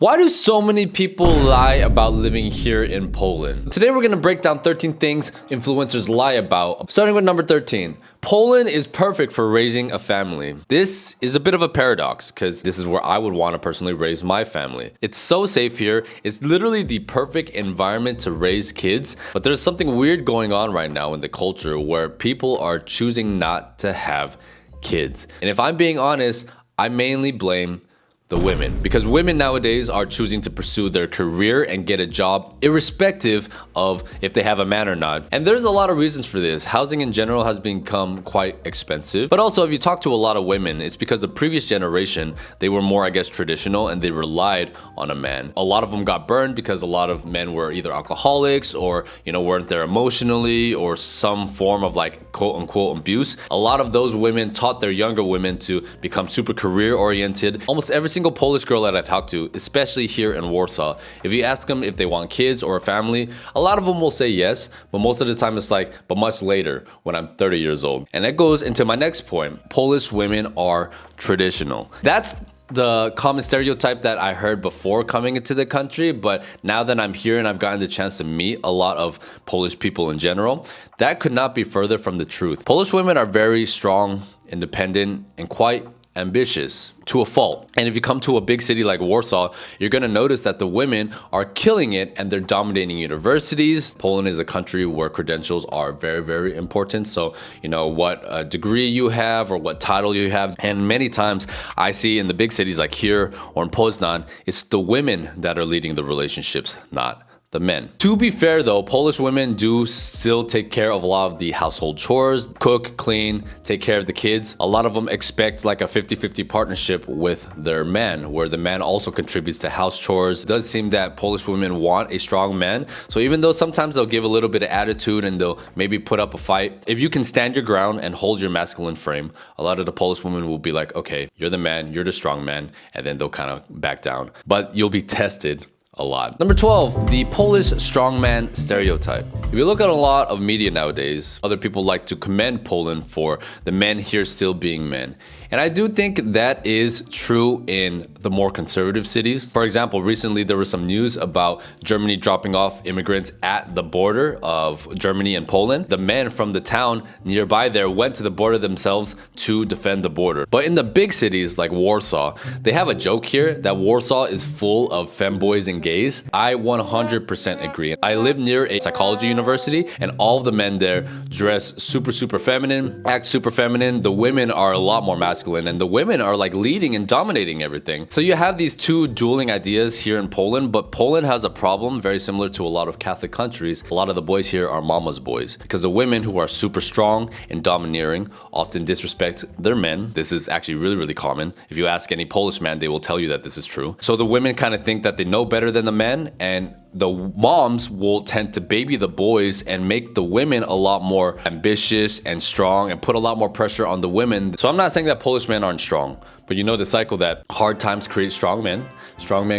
Why do so many people lie about living here in Poland? Today we're going to break down 13 things influencers lie about. Starting with number 13. Poland is perfect for raising a family. This is a bit of a paradox because this is where I would want to personally raise my family. It's so safe here. It's literally the perfect environment to raise kids. But there's something weird going on right now in the culture where people are choosing not to have kids. And if I'm being honest, I mainly blame the women, because women nowadays are choosing to pursue their career and get a job irrespective of if they have a man or not. And there's a lot of reasons for this. Housing in general has become quite expensive, but also if you talk to a lot of women, it's because the previous generation, they were more, I guess, traditional and they relied on a man. A lot of them got burned because a lot of men were either alcoholics or, weren't there emotionally, or some form of like quote unquote abuse. A lot of those women taught their younger women to become super career oriented. Almost every single Polish girl that I've talked to, especially here in Warsaw, if you ask them if they want kids or a family, a lot of them will say yes, but most of the time it's like, but much later when I'm 30 years old. And that goes into my next point. Polish women are traditional. That's the common stereotype that I heard before coming into the country, but now that I'm here and I've gotten the chance to meet a lot of Polish people in general, that could not be further from the truth. Polish women are very strong, independent, and quite ambitious to a fault. And if you come to a big city like Warsaw, you're going to notice that the women are killing it and they're dominating universities. Poland is a country where credentials are very, very important. So, what degree you have or what title you have. And many times I see in the big cities like here or in Poznan, it's the women that are leading the relationships, not the men. To be fair though, Polish women do still take care of a lot of the household chores, cook, clean, take care of the kids. A lot of them expect like a 50-50 partnership with their man, where the man also contributes to house chores. It does seem that Polish women want a strong man. So even though sometimes they'll give a little bit of attitude and they'll maybe put up a fight, if you can stand your ground and hold your masculine frame, a lot of the Polish women will be like, okay, you're the man, you're the strong man, and then they'll kind of back down. But you'll be tested a lot. Number 12, the Polish strongman stereotype. If you look at a lot of media nowadays, other people like to commend Poland for the men here still being men. And I do think that is true in the more conservative cities. For example, recently there was some news about Germany dropping off immigrants at the border of Germany and Poland. The men from the town nearby there went to the border themselves to defend the border. But in the big cities like Warsaw, they have a joke here that Warsaw is full of femboys and gays. I 100% agree. I live near a psychology university and all of the men there dress super feminine, act super feminine. The women are a lot more masculine and the women are like leading and dominating everything. So you have these two dueling ideas here in Poland, but Poland has a problem very similar to a lot of Catholic countries. A lot of the boys here are mama's boys because the women who are super strong and domineering often disrespect their men. This is actually really common. If you ask any Polish man, they will tell you that this is true. So the women kind of think that they know better than the men, and the moms will tend to baby the boys and make the women a lot more ambitious and strong and put a lot more pressure on the women. So I'm not saying that Polish men aren't strong, but you know the cycle that hard times create strong men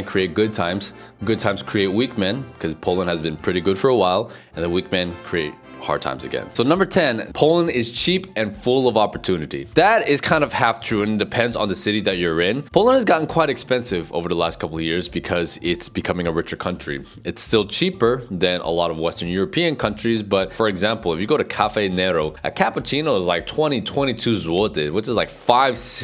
create good times create weak men, because Poland has been pretty good for a while, and the weak men create hard times again. So number 10, Poland is cheap and full of opportunity. That is kind of half true and it depends on the city that you're in. Poland has gotten quite expensive over the last couple of years because it's becoming a richer country. It's still cheaper than a lot of Western European countries, but for example, if you go to Cafe Nero, a cappuccino is like 22 zloty, which is like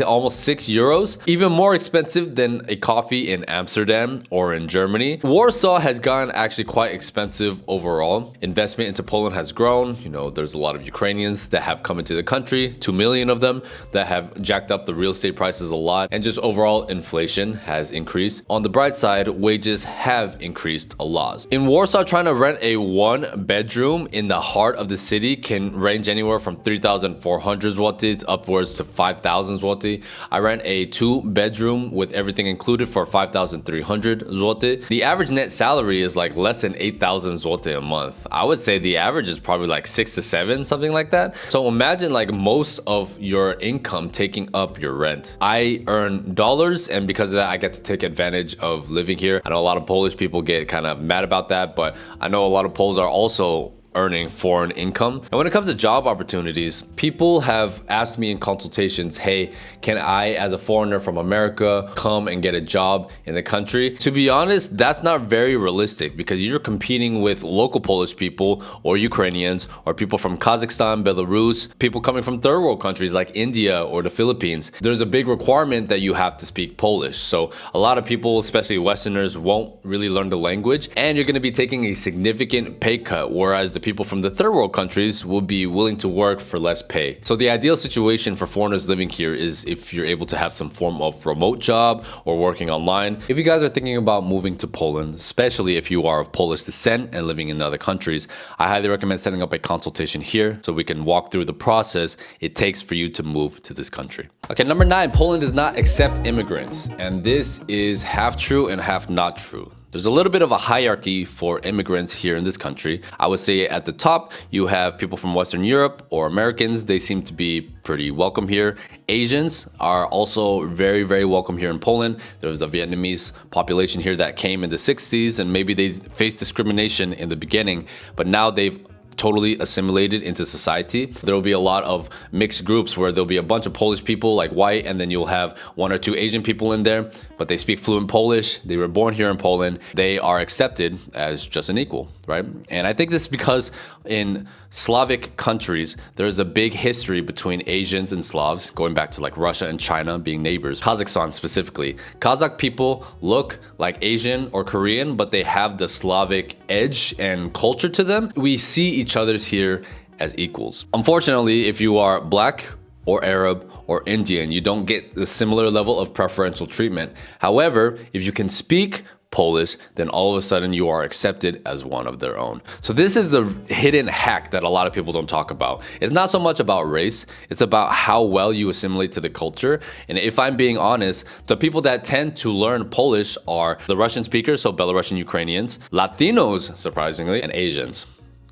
almost 6 euros. Even more expensive than a coffee in Amsterdam or in Germany. Warsaw has gotten actually quite expensive overall. Investment into Poland has grown. There's a lot of Ukrainians that have come into the country, 2 million of them, that have jacked up the real estate prices a lot, and just overall inflation has increased. On the bright side, wages have increased a lot. In Warsaw, trying to rent a 1-bedroom in the heart of the city can range anywhere from 3,400 zloty upwards to 5,000 zloty. I rent a 2-bedroom with everything included for 5,300 zloty. The average net salary is like less than 8,000 zloty a month. I would say the average is probably like 6 to 7, something like that. So imagine like most of your income taking up your rent. I earn dollars, and because of that, I get to take advantage of living here. I know a lot of Polish people get kind of mad about that, but I know a lot of Poles are also earning foreign income. And when it comes to job opportunities, people have asked me in consultations, hey, can I, as a foreigner from America, come and get a job in the country? To be honest, that's not very realistic because you're competing with local Polish people or Ukrainians or people from Kazakhstan, Belarus, people coming from third world countries like India or the Philippines. There's a big requirement that you have to speak Polish. So a lot of people, especially Westerners, won't really learn the language, and you're going to be taking a significant pay cut, whereas the people from the third world countries will be willing to work for less pay. So the ideal situation for foreigners living here is if you're able to have some form of remote job or working online. If you guys are thinking about moving to Poland, especially if you are of Polish descent and living in other countries, I highly recommend setting up a consultation here so we can walk through the process it takes for you to move to this country. Okay, number 9, Poland does not accept immigrants, and this is half true and half not true. There's a little bit of a hierarchy for immigrants here in this country. I would say at the top, you have people from Western Europe or Americans. They seem to be pretty welcome here. Asians are also very, very welcome here in Poland. There was a Vietnamese population here that came in the 60s, and maybe they faced discrimination in the beginning, but now they've totally assimilated into society. There will be a lot of mixed groups where there'll be a bunch of Polish people like white, and then you'll have 1 or 2 Asian people in there, but they speak fluent Polish. They were born here in Poland. They are accepted as just an equal, right? And I think this is because in Slavic countries, there's a big history between Asians and Slavs, going back to like Russia and China being neighbors. Kazakhstan specifically. Kazakh people look like Asian or Korean, but they have the Slavic edge and culture to them. We see each other's here as equals. Unfortunately, if you are black or Arab or Indian, you don't get the similar level of preferential treatment. However, if you can speak Polish, then all of a sudden you are accepted as one of their own. So this is the hidden hack that a lot of people don't talk about. It's not so much about race, it's about how well you assimilate to the culture. And if I'm being honest, the people that tend to learn Polish are the Russian speakers, so Belarusian Ukrainians, Latinos, surprisingly, and Asians.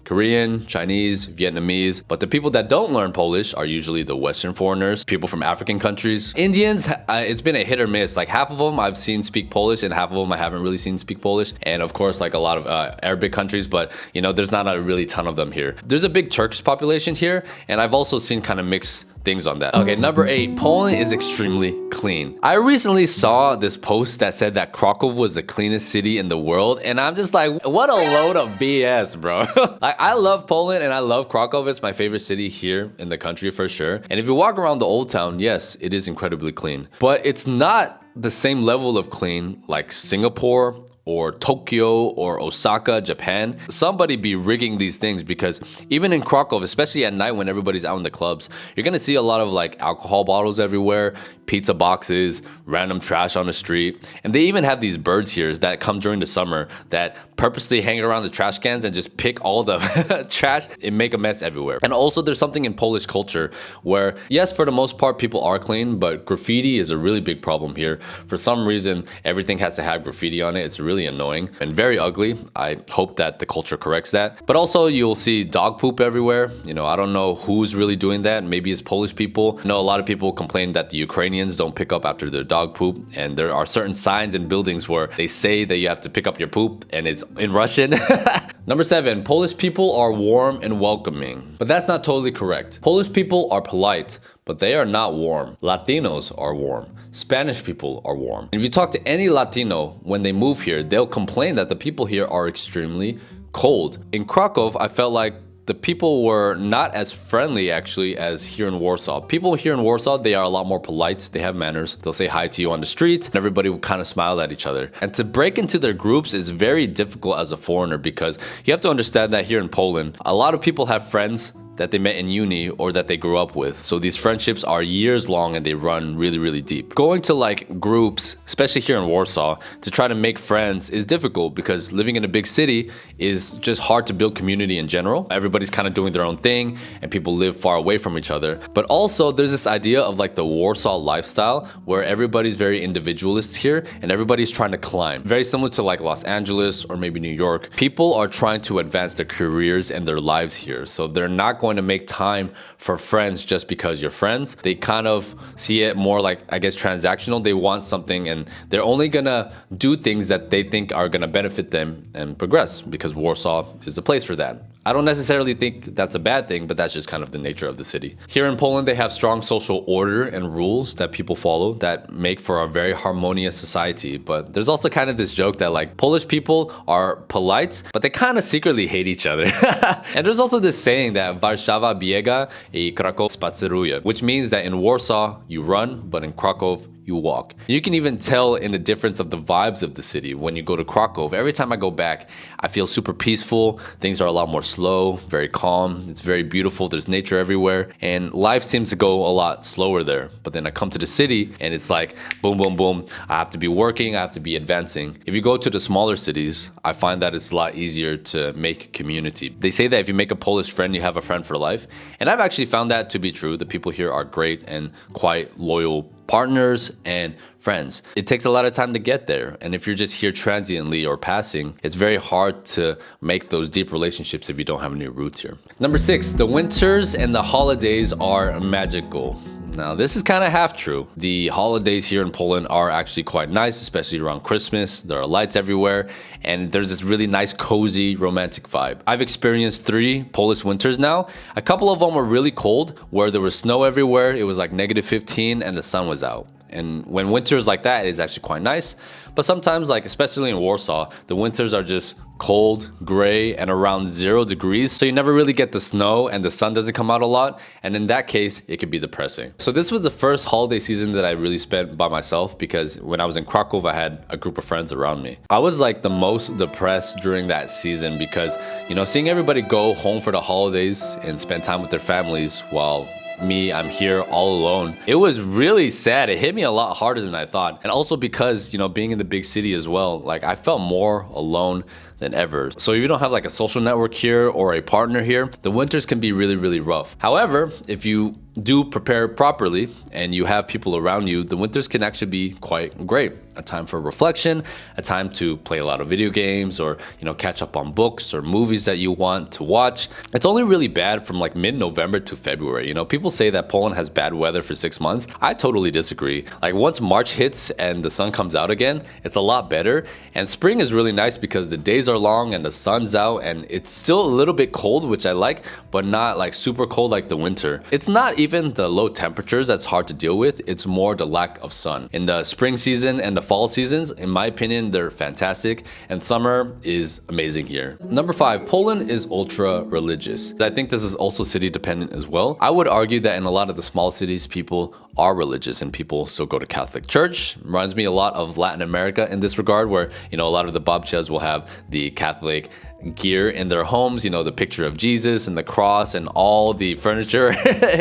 Korean, Chinese, Vietnamese, but the people that don't learn Polish are usually the Western foreigners, people from African countries. Indians, it's been a hit or miss. Like half of them I've seen speak Polish and half of them I haven't really seen speak Polish. And of course, like a lot of Arabic countries, but you know, there's not a really ton of them here. There's a big Turkish population here, and I've also seen kind of mixed things on that. Okay, number 8, Poland is extremely clean. I recently saw this post that said that Krakow was the cleanest city in the world, and I'm just like, what a load of BS, bro. Like, I love Poland and I love Krakow. It's my favorite city here in the country for sure. And if you walk around the old town, yes, it is incredibly clean, but it's not the same level of clean like Singapore or Tokyo or Osaka, Japan. Somebody be rigging these things, because even in Krakow, especially at night when everybody's out in the clubs, you're gonna see a lot of like alcohol bottles everywhere, pizza boxes, random trash on the street. And they even have these birds here that come during the summer that purposely hang around the trash cans and just pick all the trash and make a mess everywhere. And also there's something in Polish culture where, yes, for the most part, people are clean, but graffiti is a really big problem here. For some reason, everything has to have graffiti on it. It's really annoying and very ugly. I hope that the culture corrects that. But also you'll see dog poop everywhere. You know, I don't know who's really doing that. Maybe it's Polish people. I know a lot of people complain that the Ukrainians don't pick up after their dog poop, and there are certain signs in buildings where they say that you have to pick up your poop and it's in Russian. Number 7, Polish people are warm and welcoming, but that's not totally correct. Polish people are polite, but they are not warm. Latinos are warm. Spanish people are warm. If you talk to any Latino when they move here, they'll complain that the people here are extremely cold. In Krakow, I felt like the people were not as friendly actually as here in Warsaw. People here in Warsaw, they are a lot more polite. They have manners. They'll say hi to you on the street and everybody will kind of smile at each other. And to break into their groups is very difficult as a foreigner, because you have to understand that here in Poland, a lot of people have friends that they met in uni or that they grew up with. So these friendships are years long and they run really, really deep. Going to like groups, especially here in Warsaw, to try to make friends is difficult, because living in a big city is just hard to build community in general. Everybody's kind of doing their own thing and people live far away from each other. But also there's this idea of like the Warsaw lifestyle where everybody's very individualist here and everybody's trying to climb. Very similar to like Los Angeles or maybe New York. People are trying to advance their careers and their lives here. So they're not going to make time for friends just because you're friends. They kind of see it more like, I guess, transactional. They want something and they're only gonna do things that they think are gonna benefit them and progress, because Warsaw is the place for that. I don't necessarily think that's a bad thing, but that's just kind of the nature of the city. Here in Poland, they have strong social order and rules that people follow that make for a very harmonious society. But there's also kind of this joke that like Polish people are polite, but they kind of secretly hate each other. And there's also this saying that Warszawa biega I Kraków spaceruje, which means that in Warsaw you run, but in Krakow you walk. You can even tell in the difference of the vibes of the city when you go to Krakow. Every time I go back, I feel super peaceful. Things are a lot more slow, very calm. It's very beautiful. There's nature everywhere. And life seems to go a lot slower there. But then I come to the city and it's like boom, boom, boom. I have to be working. I have to be advancing. If you go to the smaller cities, I find that it's a lot easier to make community. They say that if you make a Polish friend, you have a friend for life. And I've actually found that to be true. The people here are great and quite loyal partners and friends. It takes a lot of time to get there. And if you're just here transiently or passing, it's very hard to make those deep relationships if you don't have any roots here. Number 6, the winters and the holidays are magical. Now, this is kind of half true. The holidays here in Poland are actually quite nice, especially around Christmas. There are lights everywhere, and there's this really nice, cozy, romantic vibe. I've experienced 3 Polish winters now. A couple of them were really cold, where there was snow everywhere. It was like -15 and the sun was out. And when winters like that, it's actually quite nice. But sometimes, like especially in Warsaw, the winters are just cold, gray, and around 0 degrees. So you never really get the snow and the sun doesn't come out a lot. And in that case, it could be depressing. So this was the first holiday season that I really spent by myself, because when I was in Krakow, I had a group of friends around me. I was like the most depressed during that season because, you know, seeing everybody go home for the holidays and spend time with their families while me, I'm here all alone. It was really sad. It hit me a lot harder than I thought. And also because, you know, being in the big city as well, like I felt more alone than ever. So if you don't have like a social network here or a partner here, the winters can be really, really rough. However, if you do prepare properly and you have people around you, the winters can actually be quite great. A time for reflection, a time to play a lot of video games or, you know, catch up on books or movies that you want to watch. It's only really bad from like mid-November to February. You know, people say that Poland has bad weather for 6 months. I totally disagree. Like once March hits and the sun comes out again, it's a lot better. And spring is really nice because the days are long and the sun's out and it's still a little bit cold, which I like, but not like super cold like the winter. It's not even the low temperatures that's hard to deal with. It's more the lack of sun. In the spring season and the fall seasons, in my opinion, they're fantastic, and summer is amazing here. Number 5, Poland is ultra religious. I think this is also city dependent as well. I would argue that in a lot of the small cities, people are religious and people still go to Catholic church. Reminds me a lot of Latin America in this regard, where, you know, a lot of the babcias will have the Catholic gear in their homes, you know, the picture of Jesus and the cross and all the furniture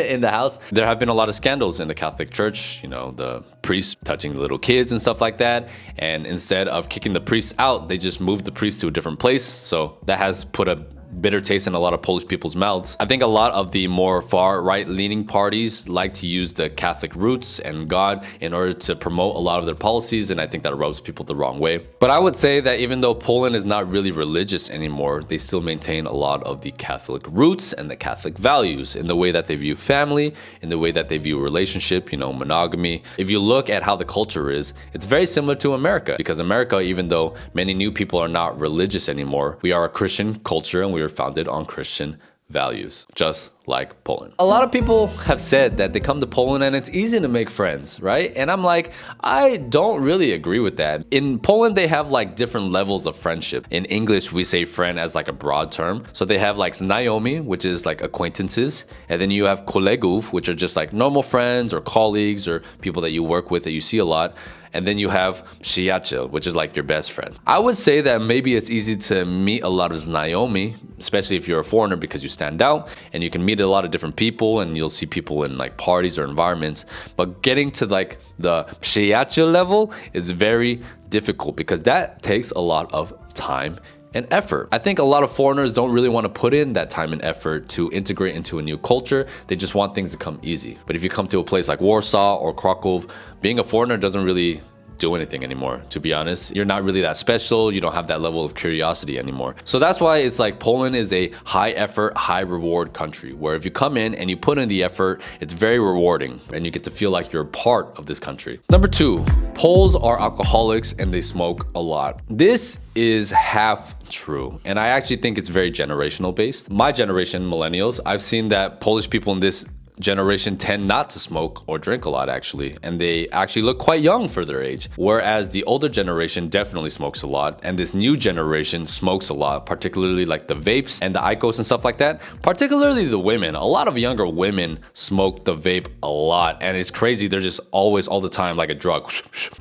in the house. There have been a lot of scandals in the Catholic Church, you know, the priests touching the little kids and stuff like that. And instead of kicking the priests out, they just moved the priest to a different place. So that has put a bitter taste in a lot of Polish people's mouths. I think a lot of the more far right leaning parties like to use the Catholic roots and God in order to promote a lot of their policies, and I think that rubs people the wrong way. But I would say that even though Poland is not really religious anymore, they still maintain a lot of the Catholic roots and the Catholic values in the way that they view family, in the way that they view relationship, you know, monogamy. If you look at how the culture is, it's very similar to America, because America, even though many new people are not religious anymore, we are a Christian culture and we are founded on Christian values, just like Poland. A lot of people have said that they come to Poland and it's easy to make friends, right? And I'm like, I don't really agree with that. In Poland, they have like different levels of friendship. In English, we say friend as like a broad term. So they have like znajomi, which is like acquaintances. And then you have kolegów, which are just like normal friends or colleagues or people that you work with that you see a lot. And then you have przyjaciel, which is like your best friend. I would say that maybe it's easy to meet a lot of znajomi, especially if you're a foreigner, because you stand out and you can meet a lot of different people and you'll see people in like parties or environments. But getting to like the przyjaciel level is very difficult because that takes a lot of time and effort. I think a lot of foreigners don't really want to put in that time and effort to integrate into a new culture. They just want things to come easy. But if you come to a place like Warsaw or Krakow, being a foreigner doesn't really do anything anymore, to be honest. You're not really that special. You don't have that level of curiosity anymore. So that's why it's like Poland is a high effort, high reward country, where if you come in and you put in the effort, it's very rewarding and you get to feel like you're a part of this country. Number 2, Poles are alcoholics and they smoke a lot. This is half true, and I actually think it's very generational based. My generation, millennials, I've seen that Polish people in this generation tend not to smoke or drink a lot actually, and they actually look quite young for their age, whereas the older generation definitely smokes a lot, and this new generation smokes a lot, particularly like the vapes and the IQOS and stuff like that. Particularly the women, a lot of younger women smoke the vape a lot, and it's crazy. They're just always all the time like a drug.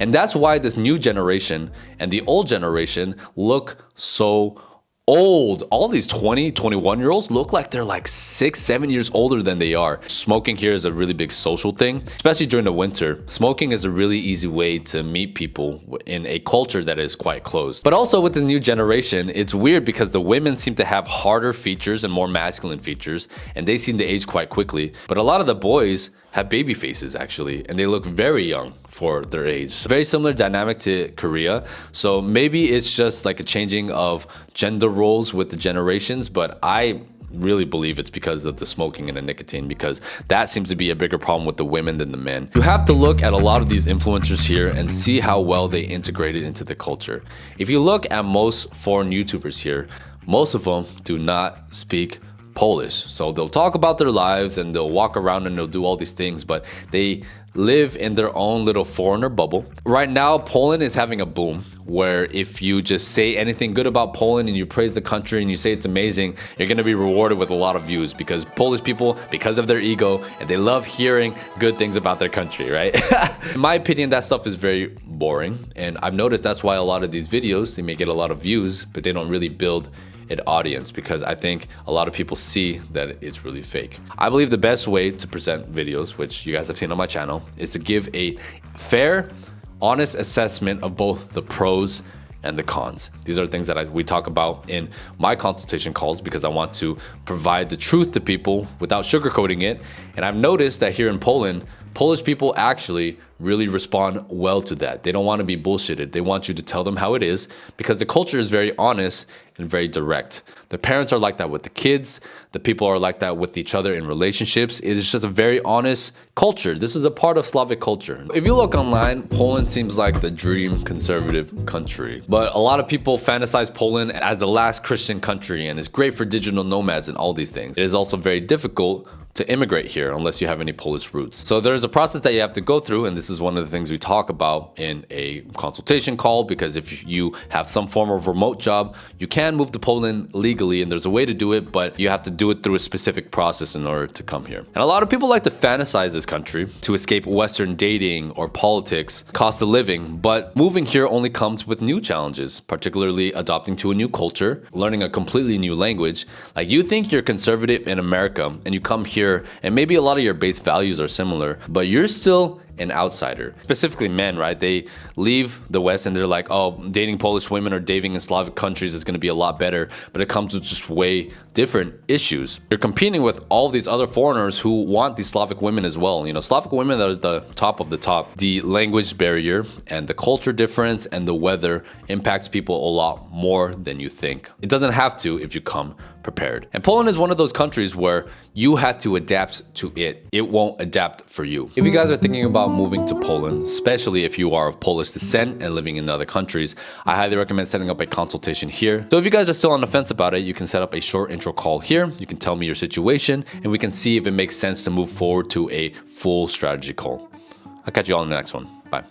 And that's why this new generation and the old generation look so old. All these 20, 21-year-olds look like they're like 6, 7 years older than they are. Smoking here is a really big social thing, especially during the winter. Smoking is a really easy way to meet people in a culture that is quite closed. But also with the new generation, it's weird because the women seem to have harder features and more masculine features, and they seem to age quite quickly. But a lot of the boys have baby faces actually, and they look very young for their age. Very similar dynamic to Korea. So maybe it's just like a changing of gender roles with the generations, but I really believe it's because of the smoking and the nicotine, because that seems to be a bigger problem with the women than the men. You have to look at a lot of these influencers here and see how well they integrated into the culture. If you look at most foreign YouTubers here, most of them do not speak Polish. So they'll talk about their lives and they'll walk around and they'll do all these things, but they live in their own little foreigner bubble. Right now, Poland is having a boom where if you just say anything good about Poland and you praise the country and you say it's amazing, you're going to be rewarded with a lot of views, because Polish people, because of their ego, and they love hearing good things about their country, right? In my opinion, that stuff is very boring, and I've noticed that's why a lot of these videos, they may get a lot of views, but they don't really build an audience, because I think a lot of people see that it's really fake. I believe the best way to present videos, which you guys have seen on my channel, is to give a fair, honest assessment of both the pros and the cons. These are things that we talk about in my consultation calls, because I want to provide the truth to people without sugarcoating it. And I've noticed that here in Poland, Polish people actually really respond well to that. They don't want to be bullshitted. They want you to tell them how it is, because the culture is very honest and very direct. The parents are like that with the kids. The people are like that with each other in relationships. It is just a very honest culture. This is a part of Slavic culture. If you look online, Poland seems like the dream conservative country. But a lot of people fantasize Poland as the last Christian country, and it's great for digital nomads and all these things. It is also very difficult to immigrate here unless you have any Polish roots. So there's a process that you have to go through, and this is one of the things we talk about in a consultation call, because if you have some form of remote job, you can move to Poland legally, and there's a way to do it, but you have to do it through a specific process in order to come here. And a lot of people like to fantasize this country to escape Western dating or politics, cost of living, but moving here only comes with new challenges, particularly adopting to a new culture, learning a completely new language. Like, you think you're conservative in America and you come here and maybe a lot of your base values are similar, but you're still an outsider. Specifically men, right? They leave the West and they're like, oh, dating Polish women or dating in Slavic countries is going to be a lot better, but it comes with just way different issues. You're competing with all these other foreigners who want these Slavic women as well. You know, Slavic women are the top of the top. The language barrier and the culture difference and the weather impacts people a lot more than you think. It doesn't have to if you come prepared. And Poland is one of those countries where you have to adapt to it. It won't adapt for you. If you guys are thinking about moving to Poland, especially if you are of Polish descent and living in other countries, I highly recommend setting up a consultation here. So if you guys are still on the fence about it, you can set up a short intro call here. You can tell me your situation and we can see if it makes sense to move forward to a full strategy call. I'll catch you all in the next one. Bye.